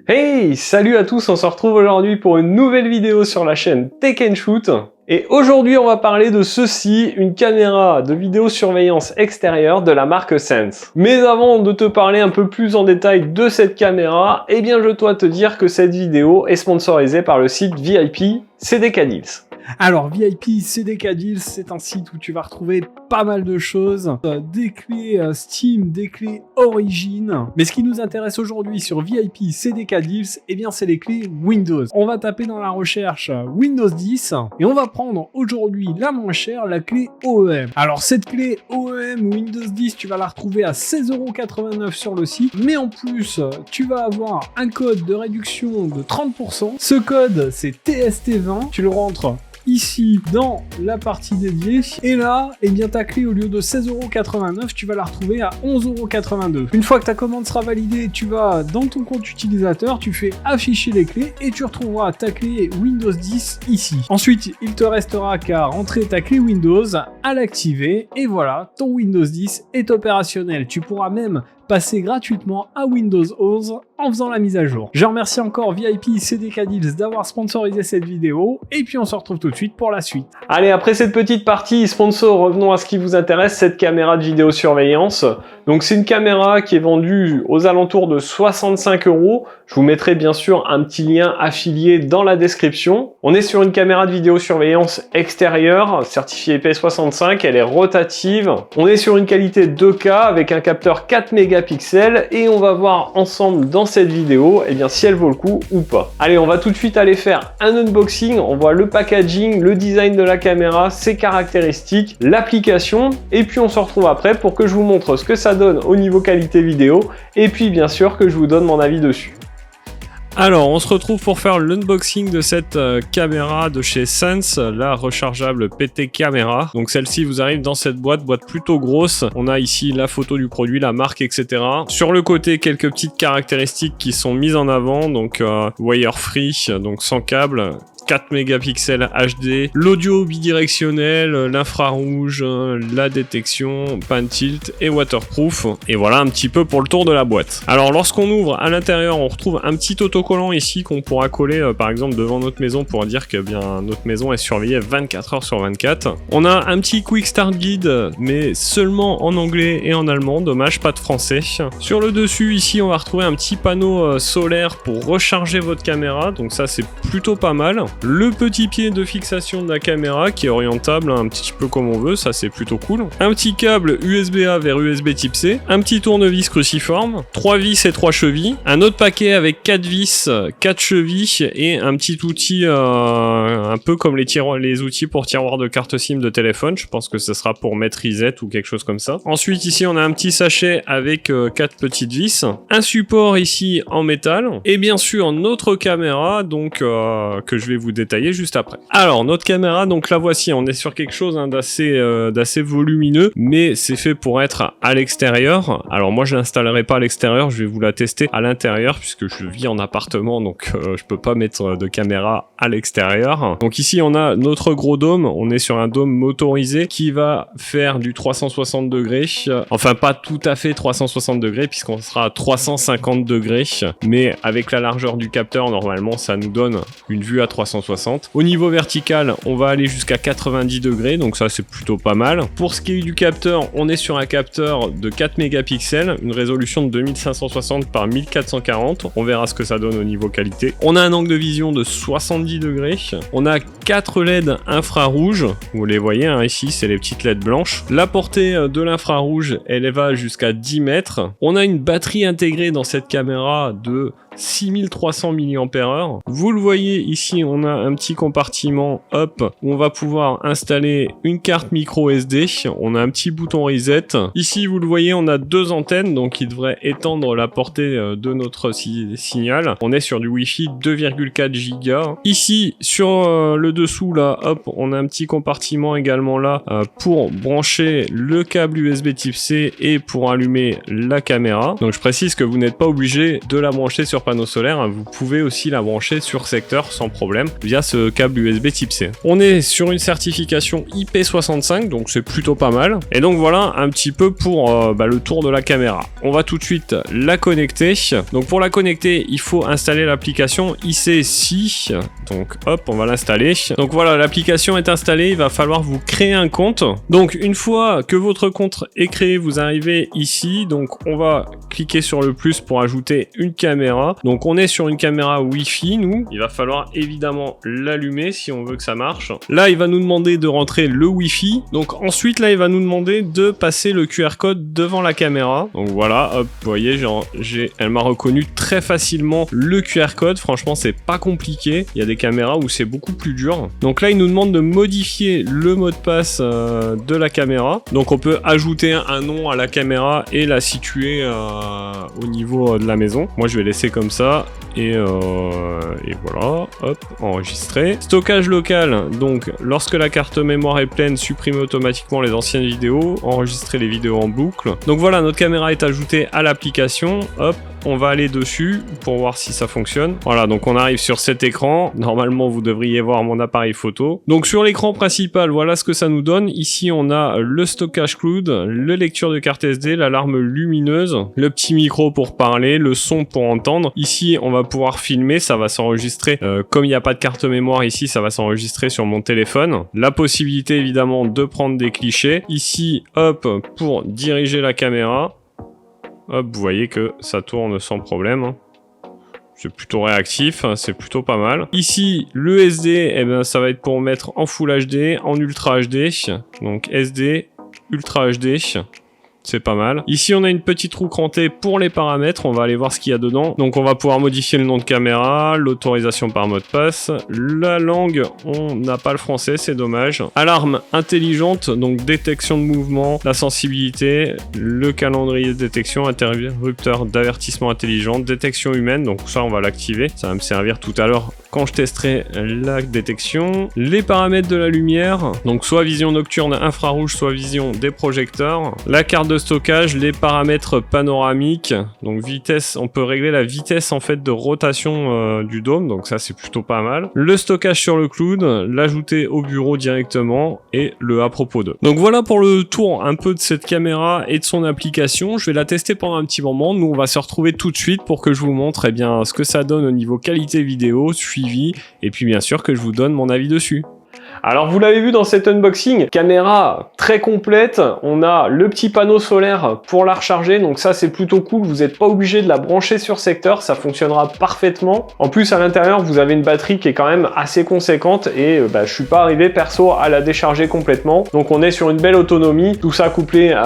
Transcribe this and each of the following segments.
Hey, salut à tous, on se retrouve aujourd'hui pour une nouvelle vidéo sur la chaîne Tech & Shoot. Et aujourd'hui, on va parler de ceci, une caméra de vidéosurveillance extérieure de la marque Sense. Mais avant de te parler un peu plus en détail de cette caméra, eh bien je dois te dire que cette vidéo est sponsorisée par le site VIP CDK Deals. Alors, VIP CDK Deals, c'est un site où tu vas retrouver pas mal de choses, des clés Steam, des clés Origin. Mais ce qui nous intéresse aujourd'hui sur VIP CDK Deals, eh bien c'est les clés Windows. On va taper dans la recherche Windows 10 et on va prendre aujourd'hui la moins chère, la clé OEM. Alors cette clé OEM Windows 10, tu vas la retrouver à 16,89€ sur le site, mais en plus, tu vas avoir un code de réduction de 30%. Ce code, c'est TST20, tu le rentres ici dans la partie dédiée et là, eh bien ta clé au lieu de 16,89€, tu vas la retrouver à 11,82€. Une fois que ta commande sera validée, tu vas dans ton compte utilisateur, tu fais afficher les clés et tu retrouveras ta clé Windows 10 ici. Ensuite, il te restera qu'à rentrer ta clé Windows, à l'activer et voilà, ton Windows 10 est opérationnel. Tu pourras même passer gratuitement à Windows 11 en faisant la mise à jour. Je remercie encore VIP CDK Deals d'avoir sponsorisé cette vidéo et puis on se retrouve tout de suite pour la suite. Allez, après cette petite partie sponsor, revenons à ce qui vous intéresse, cette caméra de vidéosurveillance. Donc c'est une caméra qui est vendue aux alentours de 65€. Je vous mettrai bien sûr un petit lien affilié dans la description. On est sur une caméra de vidéosurveillance extérieure, certifiée IP65, elle est rotative. On est sur une qualité 2K avec un capteur 4 mégapixels et on va voir ensemble dans cette vidéo eh bien, si elle vaut le coup ou pas. Allez, on va tout de suite aller faire un unboxing. On voit le packaging, le design de la caméra, ses caractéristiques, l'application et puis on se retrouve après pour que je vous montre ce que ça donne au niveau qualité vidéo et puis bien sûr que je vous donne mon avis dessus. Alors, on se retrouve pour faire l'unboxing de cette caméra de chez Sense, la rechargeable PT Camera. Donc celle-ci vous arrive dans cette boîte plutôt grosse. On a ici la photo du produit, la marque, etc. Sur le côté, quelques petites caractéristiques qui sont mises en avant. Donc wire free, donc sans câble. 4 mégapixels HD, l'audio bidirectionnel, l'infrarouge, la détection, pan tilt et waterproof. Et voilà un petit peu pour le tour de la boîte. Alors lorsqu'on ouvre à l'intérieur, on retrouve un petit autocollant ici qu'on pourra coller par exemple devant notre maison pour dire que bien notre maison est surveillée 24h sur 24. On a un petit quick start guide mais seulement en anglais et en allemand, dommage pas de français. Sur le dessus ici on va retrouver un petit panneau solaire pour recharger votre caméra, donc ça c'est plutôt pas mal. Le petit pied de fixation de la caméra qui est orientable un petit peu comme on veut, ça c'est plutôt cool. Un petit câble USB-A vers USB type C, un petit tournevis cruciforme, 3 vis et 3 chevilles, un autre paquet avec 4 vis, 4 chevilles et un petit outil un peu comme les outils pour tiroir de carte SIM de téléphone, je pense que ce sera pour mettre reset ou quelque chose comme ça. Ensuite ici on a un petit sachet avec 4 petites vis, un support ici en métal et bien sûr notre caméra donc que je vais vous détailler juste après. Alors notre caméra, donc la voici, on est sur quelque chose d'assez volumineux, mais c'est fait pour être à l'extérieur. Alors moi je l'installerai pas à l'extérieur, je vais vous la tester à l'intérieur puisque je vis en appartement, donc je peux pas mettre de caméra à l'extérieur. Donc ici on a notre gros dôme, on est sur un dôme motorisé qui va faire du 360 degrés, enfin pas tout à fait 360 degrés puisqu'on sera à 350 degrés, mais avec la largeur du capteur normalement ça nous donne une vue à 360. Au niveau vertical, on va aller jusqu'à 90 degrés, donc ça c'est plutôt pas mal. Pour ce qui est du capteur, on est sur un capteur de 4 mégapixels, une résolution de 2560 par 1440. On verra ce que ça donne au niveau qualité. On a un angle de vision de 70 degrés. On a 4 LED infrarouges. Vous les voyez hein, ici, c'est les petites LED blanches. La portée de l'infrarouge, elle va jusqu'à 10 mètres. On a une batterie intégrée dans cette caméra de 6300 mAh. Vous le voyez ici, on a un petit compartiment up où on va pouvoir installer une carte micro SD. On a un petit bouton reset. Ici, vous le voyez, on a 2 antennes, donc qui devraient étendre la portée de notre signal. On est sur du Wi-Fi 2,4 Go. Ici, sur le dessous, là, hop, on a un petit compartiment également là pour brancher le câble USB type C et pour allumer la caméra. Donc, je précise que vous n'êtes pas obligé de la brancher sur panneau solaire, hein, vous pouvez aussi la brancher sur secteur sans problème via ce câble USB type C. On est sur une certification IP65, donc c'est plutôt pas mal. Et donc voilà un petit peu pour le tour de la caméra. On va tout de suite la connecter. Donc pour la connecter, il faut installer l'application IC6. Donc hop, on va l'installer. Donc voilà, l'application est installée, il va falloir vous créer un compte. Donc une fois que votre compte est créé, vous arrivez ici. Donc on va cliquer sur le plus pour ajouter une caméra. Donc on est sur une caméra Wi-Fi, nous. Il va falloir évidemment l'allumer si on veut que ça marche. Là, il va nous demander de rentrer le Wi-Fi. Donc ensuite, là, il va nous demander de passer le QR code devant la caméra. Donc voilà, hop, vous voyez, elle m'a reconnu très facilement le QR code. Franchement, c'est pas compliqué. Il y a des caméras où c'est beaucoup plus dur. Donc là, il nous demande de modifier le mot de passe de la caméra. Donc on peut ajouter un nom à la caméra et la situer au niveau de la maison. Moi, je vais laisser comme ça. Et voilà, hop, enregistré. Stockage local, donc lorsque la carte mémoire est pleine, supprimez automatiquement les anciennes vidéos, enregistrez les vidéos en boucle. Donc voilà, notre caméra est ajoutée à l'application, hop, on va aller dessus pour voir si ça fonctionne. Voilà, donc on arrive sur cet écran. Normalement, vous devriez voir mon appareil photo. Donc sur l'écran principal, voilà ce que ça nous donne. Ici, on a le stockage cloud, le lecture de carte SD, l'alarme lumineuse, le petit micro pour parler, le son pour entendre. Ici, on va pouvoir filmer, ça va s'enregistrer. Comme il n'y a pas de carte mémoire ici, ça va s'enregistrer sur mon téléphone. La possibilité, évidemment, de prendre des clichés. Ici, hop, pour diriger la caméra. Hop, vous voyez que ça tourne sans problème. C'est plutôt réactif, c'est plutôt pas mal. Ici, le SD, eh ben, ça va être pour mettre en Full HD, en Ultra HD. Donc SD, Ultra HD. C'est pas mal. Ici, on a une petite roue crantée pour les paramètres. On va aller voir ce qu'il y a dedans. Donc, on va pouvoir modifier le nom de caméra, l'autorisation par mot de passe. La langue, on n'a pas le français, c'est dommage. Alarme intelligente, donc détection de mouvement, la sensibilité, le calendrier de détection, interrupteur d'avertissement intelligent, détection humaine. Donc, ça, on va l'activer. Ça va me servir tout à l'heure quand je testerai la détection. Les paramètres de la lumière, donc soit vision nocturne infrarouge, soit vision des projecteurs. La carte de stockage, les paramètres panoramiques, donc vitesse, on peut régler la vitesse en fait de rotation du dôme, donc ça c'est plutôt pas mal. Le stockage sur le cloud, l'ajouter au bureau directement et le à propos de. Donc voilà pour le tour un peu de cette caméra et de son application. Je vais la tester pendant un petit moment. Nous on va se retrouver tout de suite pour que je vous montre ce que ça donne au niveau qualité vidéo, suivi, et puis bien sûr que je vous donne mon avis dessus. Alors vous l'avez vu dans cet unboxing, caméra très complète, on a le petit panneau solaire pour la recharger, donc ça c'est plutôt cool, vous n'êtes pas obligé de la brancher sur secteur, ça fonctionnera parfaitement. En plus à l'intérieur vous avez une batterie qui est quand même assez conséquente et je suis pas arrivé perso à la décharger complètement, donc on est sur une belle autonomie, tout ça couplé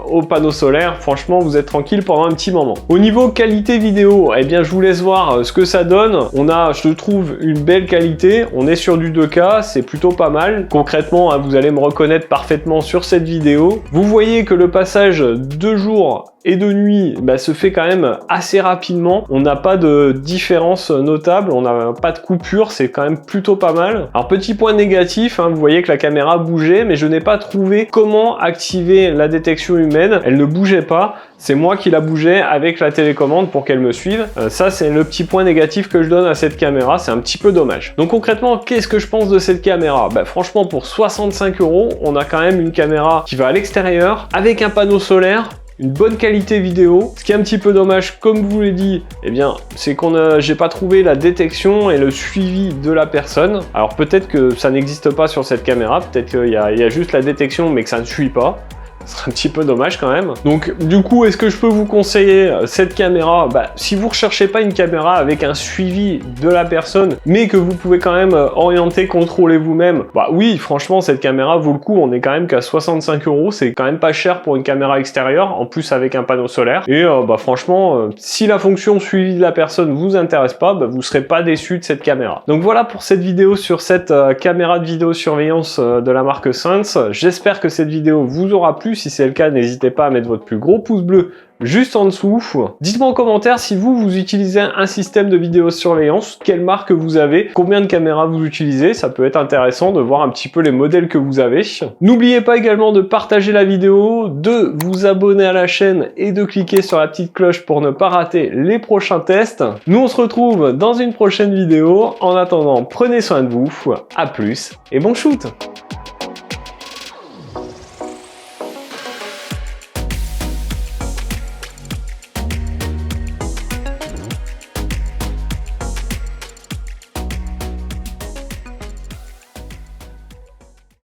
au panneau solaire, franchement vous êtes tranquille pendant un petit moment. Au niveau qualité vidéo, eh bien je vous laisse voir ce que ça donne, on a je trouve une belle qualité, on est sur du 2K, c'est plutôt pas mal. Concrètement, vous allez me reconnaître parfaitement sur cette vidéo. Vous voyez que le passage de jour et de nuit se fait quand même assez rapidement. On n'a pas de différence notable, on n'a pas de coupure, c'est quand même plutôt pas mal. Alors petit point négatif, vous voyez que la caméra bougeait, mais je n'ai pas trouvé comment activer la détection humaine. Elle ne bougeait pas. C'est moi qui la bougeais avec la télécommande pour qu'elle me suive. Ça, c'est le petit point négatif que je donne à cette caméra. C'est un petit peu dommage. Donc concrètement, qu'est-ce que je pense de cette caméra? Franchement, pour 65 €, on a quand même une caméra qui va à l'extérieur avec un panneau solaire, une bonne qualité vidéo. Ce qui est un petit peu dommage, comme je vous l'ai dit, c'est j'ai pas trouvé la détection et le suivi de la personne. Alors peut-être que ça n'existe pas sur cette caméra, peut-être qu'il y a juste la détection mais que ça ne suit pas. Ce serait un petit peu dommage quand même. Donc du coup, est-ce que je peux vous conseiller cette caméra? Si vous recherchez pas une caméra avec un suivi de la personne, mais que vous pouvez quand même orienter, contrôler vous-même, oui, franchement, cette caméra vaut le coup. On est quand même qu'à 65 €, c'est quand même pas cher pour une caméra extérieure, en plus avec un panneau solaire. Et franchement, si la fonction suivi de la personne vous intéresse pas, vous serez pas déçu de cette caméra. Donc voilà pour cette vidéo sur cette caméra de vidéosurveillance de la marque Sense. J'espère que cette vidéo vous aura plu. plu. Si c'est le cas, n'hésitez pas à mettre votre plus gros pouce bleu juste en dessous. Dites-moi en commentaire si vous utilisez un système de vidéosurveillance, quelle marque vous avez, combien de caméras vous utilisez, ça peut être intéressant de voir un petit peu les modèles que vous avez. N'oubliez pas également de partager la vidéo, de vous abonner à la chaîne et de cliquer sur la petite cloche pour ne pas rater les prochains tests. Nous on se retrouve dans une prochaine vidéo. En attendant, prenez soin de vous, à plus et bon shoot!